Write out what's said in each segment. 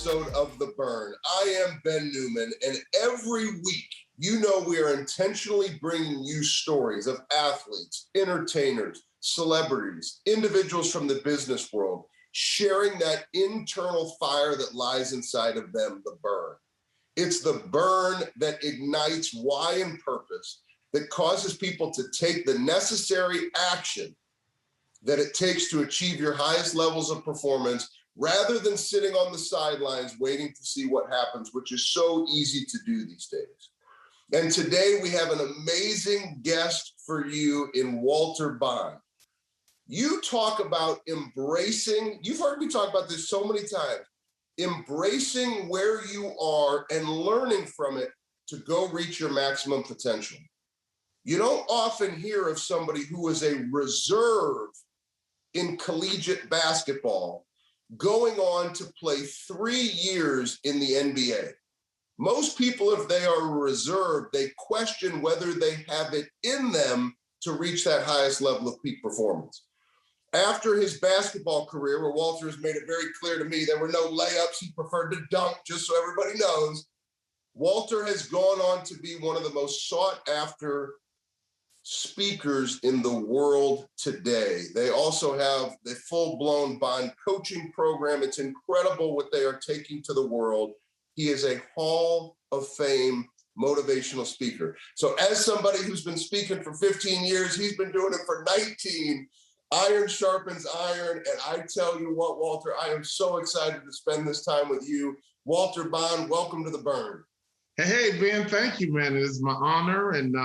episode of The Burn. I am Ben Newman, and every week, you know we are intentionally bringing you stories of athletes, entertainers, celebrities, individuals from the business world, sharing that internal fire that lies inside of them, the burn. It's the burn that ignites why and purpose, that causes people to take the necessary action that it takes to achieve your highest levels of performance, rather than sitting on the sidelines waiting to see what happens, which is so easy to do these days. And today we have an amazing guest for you in Walter Bond. You talk about embracing, you've heard me talk about this so many times, embracing where you are and learning from it to go reach your maximum potential. You don't often hear of somebody who was a reserve in collegiate basketball going on to play 3 years in the NBA. Most people, if they are reserved, they question whether they have it in them to reach that highest level of peak performance. After his basketball career, where Walter has made it very clear to me there were no layups, he preferred to dunk, just so everybody knows, Walter has gone on to be one of the most sought after speakers in the world today. They also have the full-blown Bond coaching program. It's incredible what they are taking to the world. He is a Hall of Fame motivational speaker. So as somebody who's been speaking for 15 years, he's been doing it for 19. Iron sharpens iron. And I tell you what, Walter, I am so excited to spend this time with you. Walter Bond, welcome to The Burn. Hey, Ben, thank you, man. It is my honor. And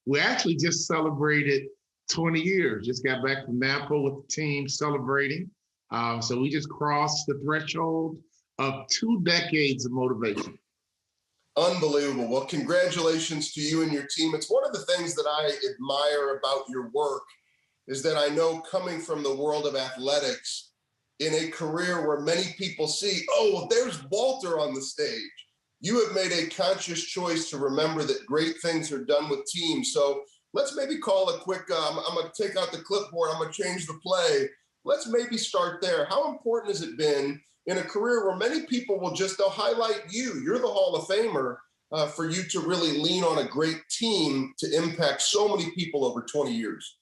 we actually just celebrated 20 years. Just got back from Napa with the team celebrating. So we just crossed the threshold of 2 decades of motivation. Unbelievable. Well, congratulations to you and your team. It's one of the things that I admire about your work is that I know, coming from the world of athletics, in a career where many people see, oh, there's Walter on the stage. You have made a conscious choice to remember that great things are done with teams. So let's maybe call a quick, I'm going to take out the clipboard. I'm going to change the play. Let's maybe start there. How important has it been in a career where many people will just, they'll highlight you. You're the Hall of Famer, for you to really lean on a great team to impact so many people over 20 years?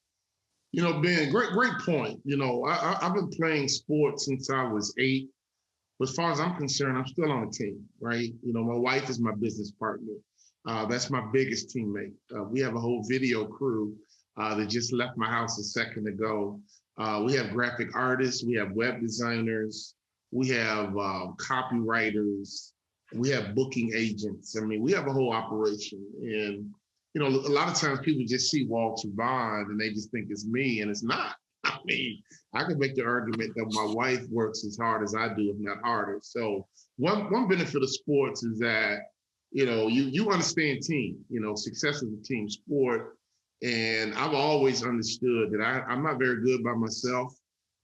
You know, Ben, great point. You know, I've been playing sports since I was 8. As far as I'm concerned, I'm still on a team, right? You know, my wife is my business partner. That's my biggest teammate. We have a whole video crew that just left my house a second ago. We have graphic artists, we have web designers, we have copywriters, we have booking agents. I mean, we have a whole operation. And, you know, a lot of times people just see Walter Bond and they just think it's me, and it's not. I mean, I can make the argument that my wife works as hard as I do, if not harder. So one benefit of sports is that, you know, you understand team. You know, success is a team sport. And I've always understood that I'm not very good by myself.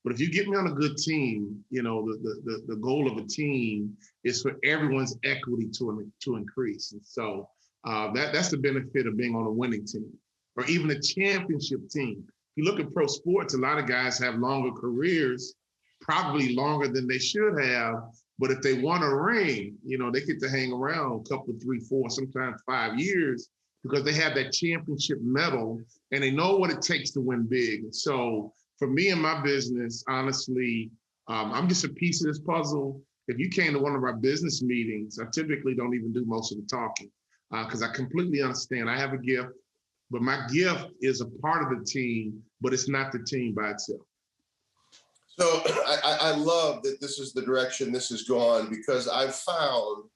But if you get me on a good team, you know, the goal of a team is for everyone's equity to increase. And so that's the benefit of being on a winning team, or even a championship team. You look at pro sports, a lot of guys have longer careers, probably longer than they should have. But if they won a ring, you know, they get to hang around a couple, 3, 4, sometimes 5 years, because they have that championship medal and they know what it takes to win big. And so for me and my business, honestly, I'm just a piece of this puzzle. If you came to one of our business meetings, I typically don't even do most of the talking because I completely understand I have a gift. But my gift is a part of the team, but it's not the team by itself. So I love that this is the direction this has gone, because I've found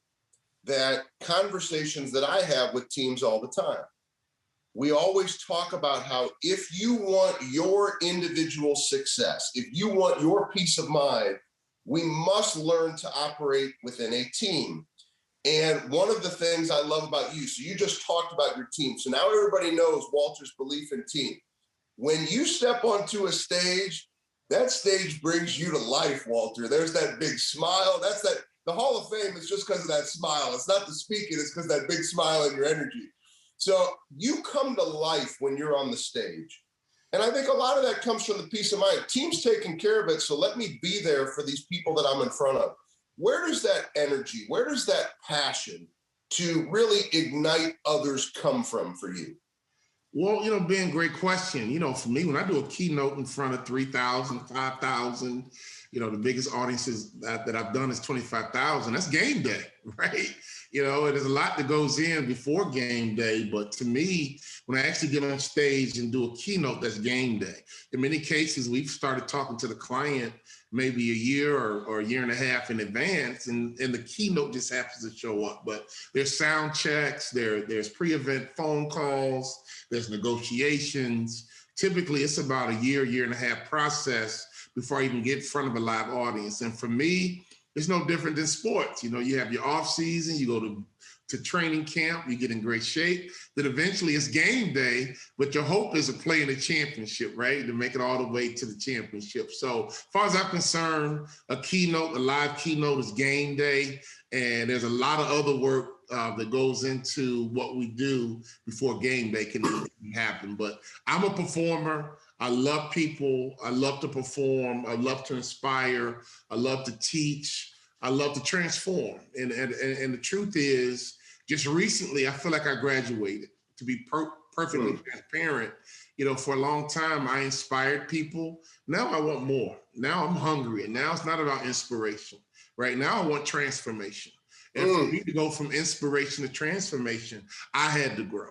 that conversations that I have with teams all the time, we always talk about how if you want your individual success, if you want your peace of mind, we must learn to operate within a team. And one of the things I love about you, so you just talked about your team. So now everybody knows Walter's belief in team. When you step onto a stage, that stage brings you to life, Walter. There's that big smile. The Hall of Fame is just because of that smile. It's not the speaking, it's because that big smile and your energy. So you come to life when you're on the stage. And I think a lot of that comes from the peace of mind. Team's taking care of it, so let me be there for these people that I'm in front of. where does that energy, where does that passion to really ignite others come from for you? Well, Ben, great question. For me, when I do a keynote in front of 3,000, 5,000, the biggest audiences that I've done is 25,000. That's game day, right? There's a lot that goes in before game day. But to me, when I actually get on stage and do a keynote, that's game day. In many cases, we've started talking to the client maybe a year or a year and a half in advance, and the keynote just happens to show up. But there's sound checks, there's pre-event phone calls, there's negotiations. Typically, it's about a year and a half process before I even get in front of a live audience. And for me, it's no different than sports. You have your off season, you go to training camp, you get in great shape, then eventually it's game day, but your hope is to play in the championship, right? To make it all the way to the championship. So as far as I'm concerned, a live keynote is game day. And there's a lot of other work that goes into what we do before game day can even happen. But I'm a performer. I love people. I love to perform. I love to inspire. I love to teach. I love to transform. And the truth is, just recently, I feel like I graduated. To be perfectly transparent, for a long time, I inspired people. Now I want more. Now I'm hungry. And now it's not about inspiration. Right now I want transformation. And for me to go from inspiration to transformation, I had to grow.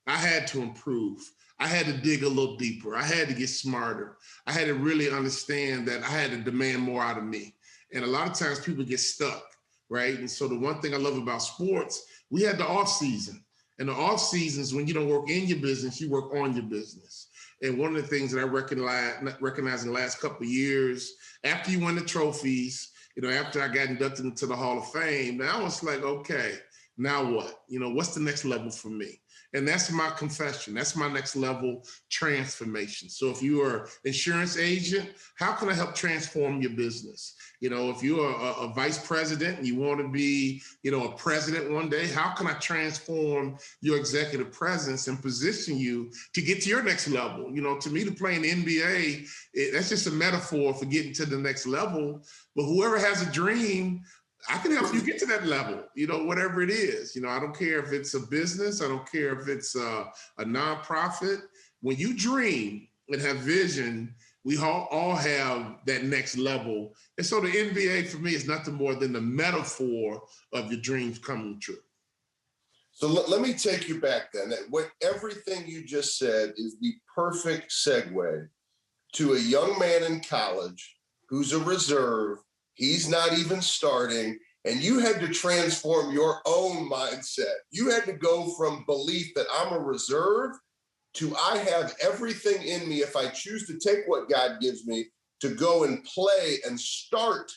I had to improve. I had to dig a little deeper. I had to get smarter. I had to really understand that I had to demand more out of me. And a lot of times people get stuck, right? And so the one thing I love about sports, we had the off season. And the off seasons, when you don't work in your business, you work on your business. And one of the things that I recognize in the last couple of years, after you win the trophies, after I got inducted into the Hall of Fame, now it's like, okay, now what? What's the next level for me? And that's my confession. That's my next level transformation. So if you are an insurance agent, how can I help transform your business? If you're a vice president and you want to be, a president one day, how can I transform your executive presence and position you to get to your next level? To me, to play in the NBA, that's just a metaphor for getting to the next level. But whoever has a dream, I can help you get to that level, whatever it is. I don't care if it's a business. I don't care if it's a nonprofit. When you dream and have vision, we all have that next level. And so the NBA for me is nothing more than the metaphor of your dreams coming true. So let me take you back then. Everything you just said is the perfect segue to a young man in college who's a reserve. He's not even starting, and you had to transform your own mindset. You had to go from belief that I'm a reserve to I have everything in me if I choose to take what God gives me to go and play and start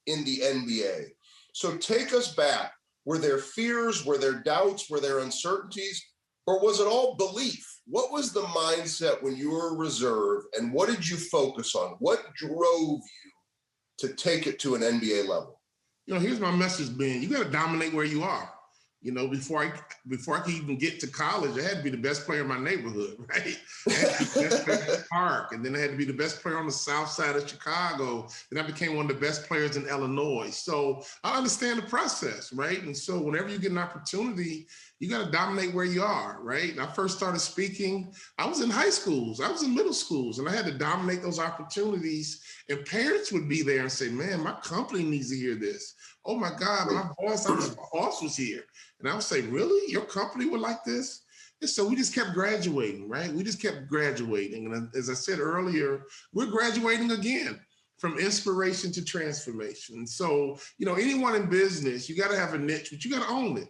in the NBA. So take us back. Were there fears? Were there doubts? Were there uncertainties? Or was it all belief? What was the mindset when you were a reserve, and what did you focus on? What drove you to take it to an NBA level? Here's my message, Ben. You got to dominate where you are. Before I could even get to college, I had to be the best player in my neighborhood, right? I had to be the best player in the park, and then I had to be the best player on the south side of Chicago. And I became one of the best players in Illinois. So I understand the process, right? And so whenever you get an opportunity, you got to dominate where you are, right? And I first started speaking, I was in high schools, I was in middle schools, and I had to dominate those opportunities. And parents would be there and say, man, my company needs to hear this. Oh my God, my boss was here. And I would say, really? Your company would like this? And so we just kept graduating, right? We just kept graduating. And as I said earlier, we're graduating again from inspiration to transformation. So, anyone in business, you got to have a niche, but you got to own it.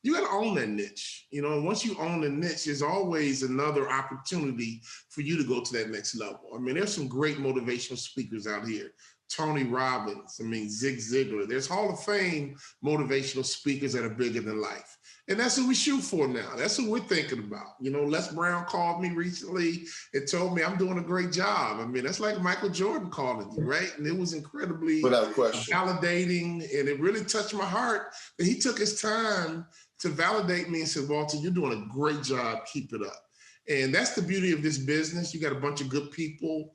You got to own that niche. And once you own the niche, there's always another opportunity for you to go to that next level. I mean, there's some great motivational speakers out here. Tony Robbins, Zig Ziglar. There's Hall of Fame motivational speakers that are bigger than life. And that's what we shoot for now. That's what we're thinking about. Les Brown called me recently and told me I'm doing a great job. That's like Michael Jordan calling you, right? And it was incredibly validating, and it really touched my heart that he took his time to validate me and said, Walter, you're doing a great job. Keep it up. And that's the beauty of this business. You got a bunch of good people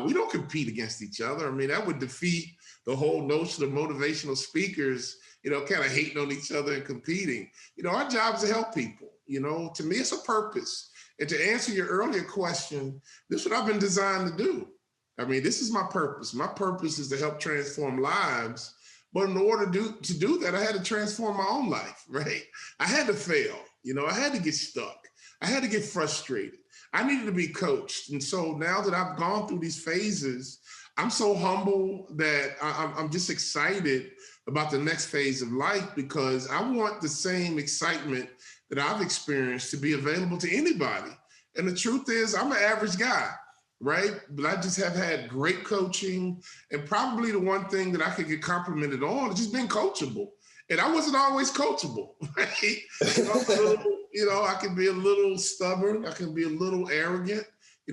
We don't compete against each other. I mean, that would defeat the whole notion of motivational speakers, kind of hating on each other and competing. Our job is to help people. To me, it's a purpose. And to answer your earlier question, this is what I've been designed to do. I mean, this is my purpose. My purpose is to help transform lives. But in order to do that, I had to transform my own life, right? I had to fail. I had to get stuck. I had to get frustrated. I needed to be coached. And so now that I've gone through these phases, I'm so humble that I'm just excited about the next phase of life, because I want the same excitement that I've experienced to be available to anybody. And the truth is, I'm an average guy, right? But I just have had great coaching. And probably the one thing that I could get complimented on is just being coachable. And I wasn't always coachable, right? I can be a little stubborn. I can be a little arrogant.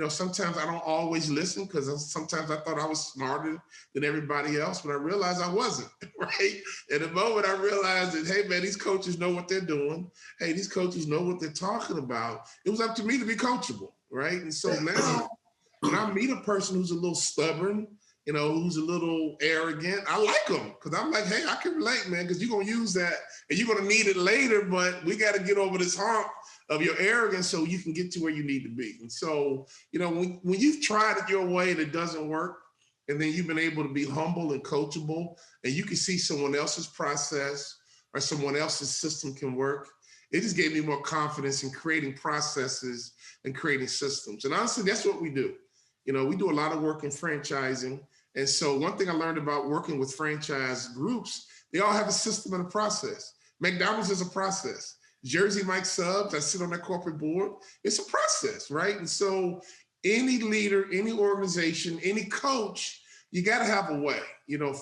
Sometimes I don't always listen, because sometimes I thought I was smarter than everybody else, but I realized I wasn't, right? And the moment I realized that, hey, man, these coaches know what they're doing. Hey, these coaches know what they're talking about. It was up to me to be coachable, right? And so now when I meet a person who's a little stubborn, who's a little arrogant, I like them, because I'm like, hey, I can relate, man, because you're going to use that and you're going to need it later, but we got to get over this hump of your arrogance so you can get to where you need to be. And so, when you've tried it your way and it doesn't work, and then you've been able to be humble and coachable, and you can see someone else's process or someone else's system can work, it just gave me more confidence in creating processes and creating systems. And honestly, that's what we do. We do a lot of work in franchising. And so one thing I learned about working with franchise groups, they all have a system and a process. McDonald's is a process. Jersey Mike Subs, I sit on that corporate board. It's a process, right? And so any leader, any organization, any coach, you got to have a way.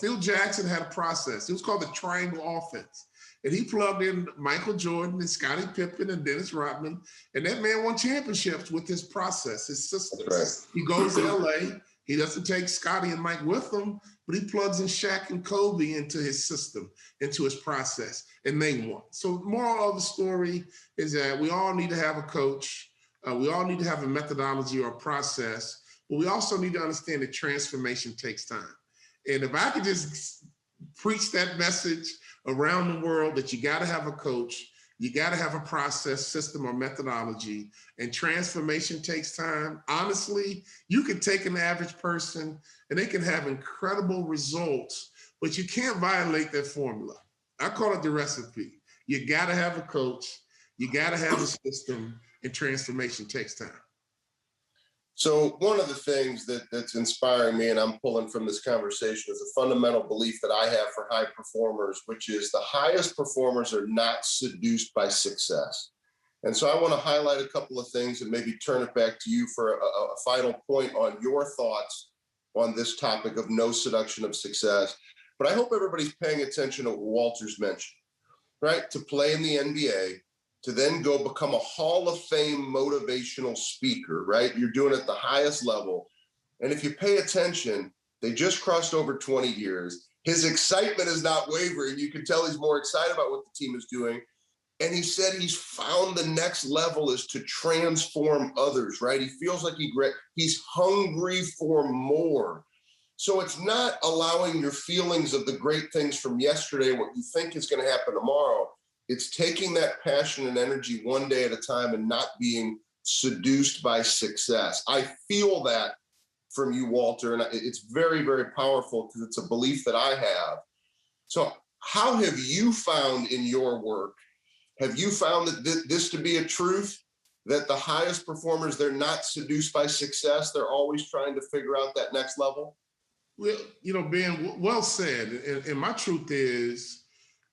Phil Jackson had a process. It was called the triangle offense. And he plugged in Michael Jordan and Scottie Pippen and Dennis Rodman. And that man won championships with his process, his system. Right. He goes to LA. He doesn't take Scottie and Mike with him, but he plugs in Shaq and Kobe into his system, into his process, and they won. So the moral of the story is that we all need to have a coach. We all need to have a methodology or a process, but we also need to understand that transformation takes time. And if I could just preach that message around the world, that you got to have a coach, you got to have a process, system, or methodology, and transformation takes time. Honestly, you could take an average person and they can have incredible results, but you can't violate that formula. I call it the recipe. You got to have a coach, you got to have a system, and transformation takes time. So one of the things that's inspiring me, and I'm pulling from this conversation, is a fundamental belief that I have for high performers, which is the highest performers are not seduced by success. And so I want to highlight a couple of things and maybe turn it back to you for a final point on your thoughts on this topic of no seduction of success. But I hope everybody's paying attention to what Walter's mentioned, right? To play in the NBA, to then go become a Hall of Fame motivational speaker, right? You're doing it at the highest level. And if you pay attention, they just crossed over 20 years. His excitement is not wavering. You can tell he's more excited about what the team is doing. And he said he's found the next level is to transform others, right? He feels like he's hungry for more. So it's not allowing your feelings of the great things from yesterday, what you think is going to happen tomorrow. It's taking that passion and energy one day at a time and not being seduced by success. I feel that from you, Walter, and it's very, very powerful because it's a belief that I have. So how have you found in your work, have you found that this to be a truth, that the highest performers, they're not seduced by success, they're always trying to figure out that next level? Well, Ben, well said. And my truth is,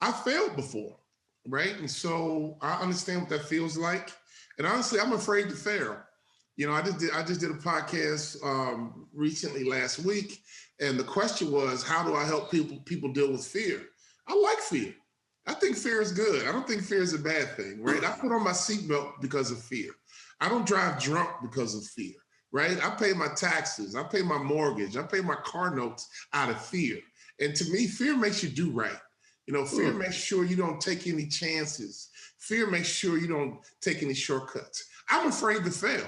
I failed before. Right. And so I understand what that feels like. And honestly, I'm afraid to fail. I just did a podcast recently last week. And the question was, how do I help people deal with fear? I like fear. I think fear is good. I don't think fear is a bad thing. Right. I put on my seatbelt because of fear. I don't drive drunk because of fear. Right. I pay my taxes. I pay my mortgage. I pay my car notes out of fear. And to me, fear makes you do right. Fear makes sure you don't take any chances. Fear makes sure you don't take any shortcuts. I'm afraid to fail.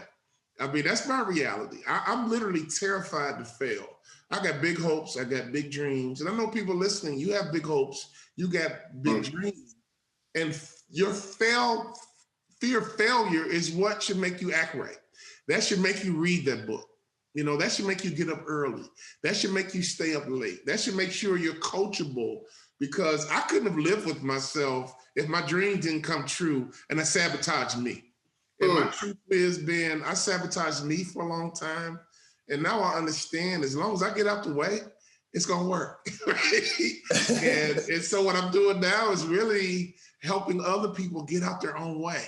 I mean, that's my reality. I'm literally terrified to fail. I got big hopes. I got big dreams. And I know people listening, you have big hopes. You got big dreams. And your fear of failure is what should make you act right. That should make you read that book. You know, that should make you get up early. That should make you stay up late. That should make sure you're coachable, because I couldn't have lived with myself if my dreams didn't come true and I sabotaged me. And my truth is, Ben, I sabotaged me for a long time. And now I understand, as long as I get out the way, it's gonna work. Right? and so what I'm doing now is really helping other people get out their own way.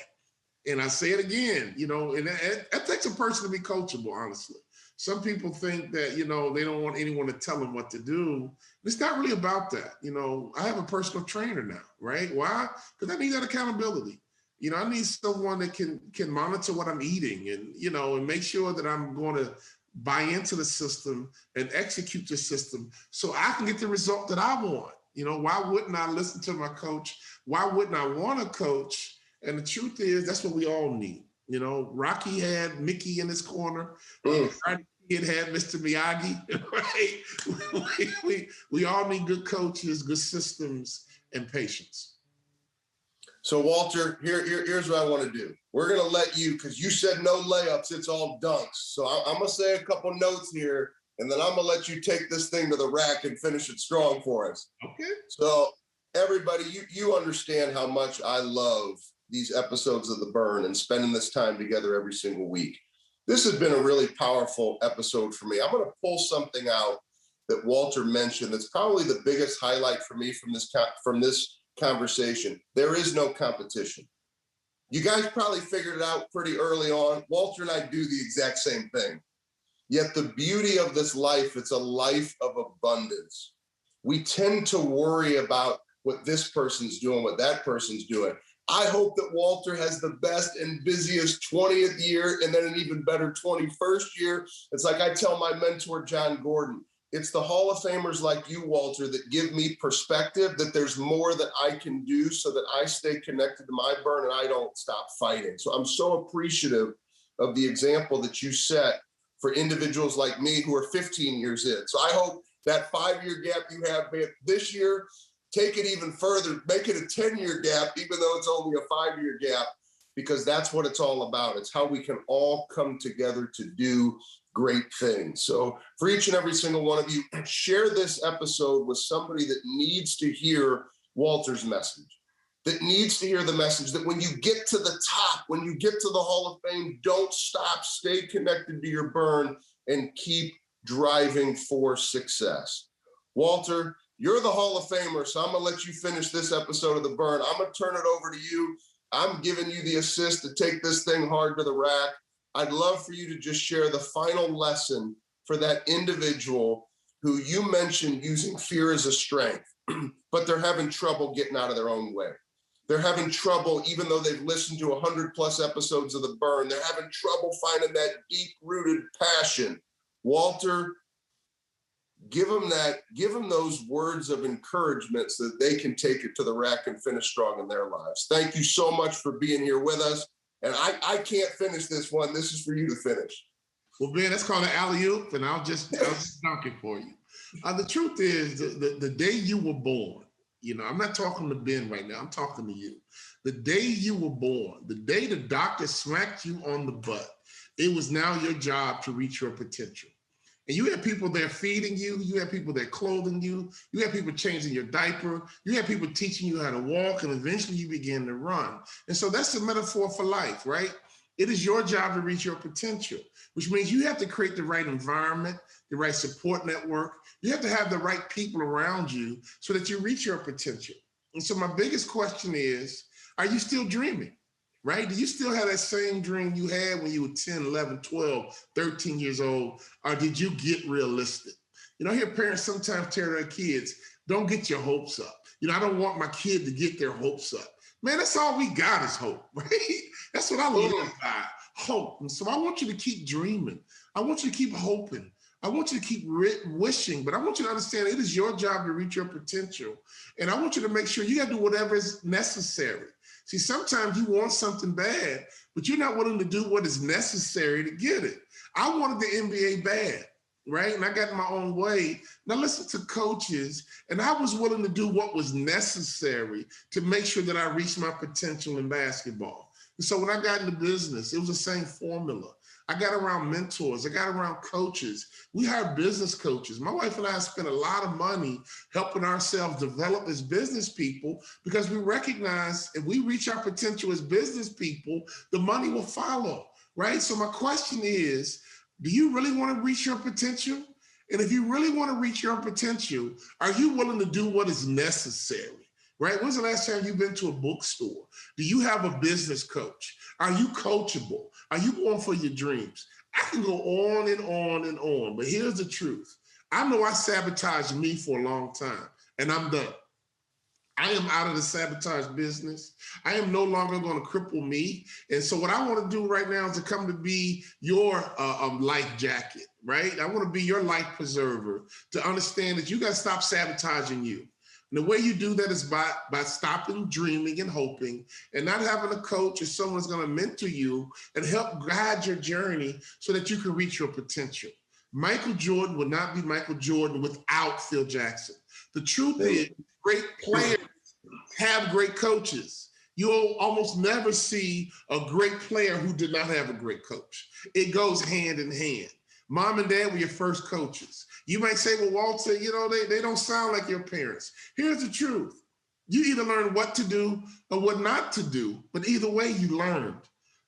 And I say it again, you know, and that takes a person to be coachable, honestly. Some people think that, you know, they don't want anyone to tell them what to do. It's not really about that. You know, I have a personal trainer now, right? Why? Because I need that accountability. You know, I need someone that can monitor what I'm eating, and, you know, and make sure that I'm going to buy into the system and execute the system so I can get the result that I want. You know, why wouldn't I listen to my coach? Why wouldn't I want a coach? And the truth is, that's what we all need. You know, Rocky had Mickey in his corner. Kid had Mr. Miyagi. Right? We all need good coaches, good systems, and patience. So, Walter, here's what I want to do. We're going to let you, because you said no layups, it's all dunks. So I'm going to say a couple notes here, and then I'm going to let you take this thing to the rack and finish it strong for us. Okay. So, everybody, you understand how much I love these episodes of The Burn and spending this time together every single week. This has been a really powerful episode for me. I'm going to pull something out that Walter mentioned that's probably the biggest highlight for me from this conversation. There is no competition. You guys probably figured it out pretty early on. Walter and I do the exact same thing. Yet the beauty of this life, it's a life of abundance. We tend to worry about what this person's doing, what that person's doing. I hope that Walter has the best and busiest 20th year and then an even better 21st year. It's like I tell my mentor, John Gordon, it's the Hall of Famers like you, Walter, that give me perspective, that there's more that I can do so that I stay connected to my burn and I don't stop fighting. So I'm so appreciative of the example that you set for individuals like me who are 15 years in. So I hope that 5-year gap you have this year, take it even further, make it a 10-year gap, even though it's only a 5-year gap, because that's what it's all about. It's how we can all come together to do great things. So for each and every single one of you, share this episode with somebody that needs to hear Walter's message, that needs to hear the message that when you get to the top, when you get to the Hall of Fame, don't stop, stay connected to your burn and keep driving for success. Walter, you're the Hall of Famer, so I'm going to let you finish this episode of The Burn. I'm going to turn it over to you. I'm giving you the assist to take this thing hard to the rack. I'd love for you to just share the final lesson for that individual who you mentioned using fear as a strength, but they're having trouble getting out of their own way. They're having trouble, even though they've listened to 100+ episodes of The Burn, they're having trouble finding that deep-rooted passion. Walter, give them those words of encouragement so that they can take it to the rack and finish strong in their lives. Thank you so much for being here with us. And I can't finish this one. This is for you to finish. Well, Ben, let's call it alley-oop, and I'll just dunk it for you. The truth is, the day you were born, you know, I'm not talking to Ben right now. I'm talking to you. The day you were born, the day the doctor smacked you on the butt, it was now your job to reach your potential. And you have people there feeding you. You have people there clothing you. You have people changing your diaper. You have people teaching you how to walk, and eventually you begin to run. And so that's the metaphor for life, right? It is your job to reach your potential, which means you have to create the right environment, the right support network. You have to have the right people around you so that you reach your potential. And so my biggest question is, are you still dreaming? Right? Do you still have that same dream you had when you were 10, 11, 12, 13 years old? Or did you get realistic? You know, I hear parents sometimes tell their kids, don't get your hopes up. You know, I don't want my kid to get their hopes up. Man, that's all we got is hope, right? That's what I live by, hope. And so I want you to keep dreaming. I want you to keep hoping. I want you to keep wishing, but I want you to understand it is your job to reach your potential. And I want you to make sure you got to do whatever is necessary See, sometimes you want something bad, but you're not willing to do what is necessary to get it. I wanted the NBA bad, right? And I got in my own way. Now listen to coaches, and I was willing to do what was necessary to make sure that I reached my potential in basketball. And so when I got into business, it was the same formula. I got around mentors. I got around coaches. We hired business coaches. My wife and I spent a lot of money helping ourselves develop as business people because we recognize if we reach our potential as business people, the money will follow, right? So my question is, do you really want to reach your potential? And if you really want to reach your potential, are you willing to do what is necessary? Right? When's the last time you've been to a bookstore? Do you have a business coach? Are you coachable? Are you going for your dreams? I can go on and on and on, but here's the truth. I know I sabotaged me for a long time, and I'm done. I am out of the sabotage business. I am no longer going to cripple me. And so what I want to do right now is to come to be your life jacket, right? I want to be your life preserver to understand that you got to stop sabotaging you. And the way you do that is by stopping dreaming and hoping and not having a coach or someone that's going to mentor you and help guide your journey so that you can reach your potential. Michael Jordan would not be Michael Jordan without Phil Jackson. The truth is, great players have great coaches. You'll almost never see a great player who did not have a great coach. It goes hand in hand. Mom and dad were your first coaches. You might say, well, Walter, they don't sound like your parents. Here's the truth. You either learn what to do or what not to do, but either way, you learned.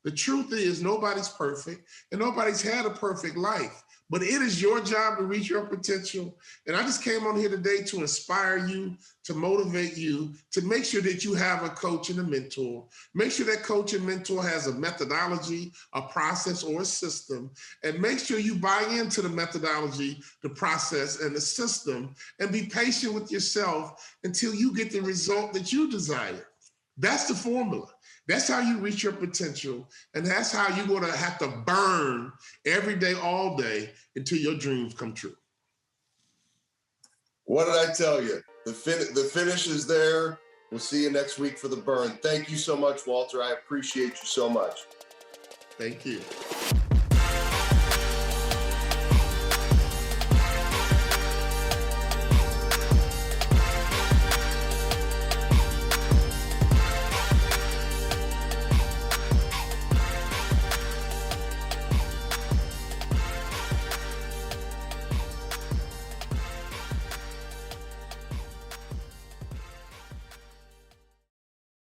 The truth is nobody's perfect and nobody's had a perfect life, but it is your job to reach your potential. And I just came on here today to inspire you, to motivate you, to make sure that you have a coach and a mentor. Make sure that coach and mentor has a methodology, a process, or a system, and make sure you buy into the methodology, the process, and the system, and be patient with yourself until you get the result that you desire. That's the formula. That's how you reach your potential. And that's how you're going to have to burn every day, all day until your dreams come true. What did I tell you? The finish is there. We'll see you next week for the burn. Thank you so much, Walter. I appreciate you so much. Thank you.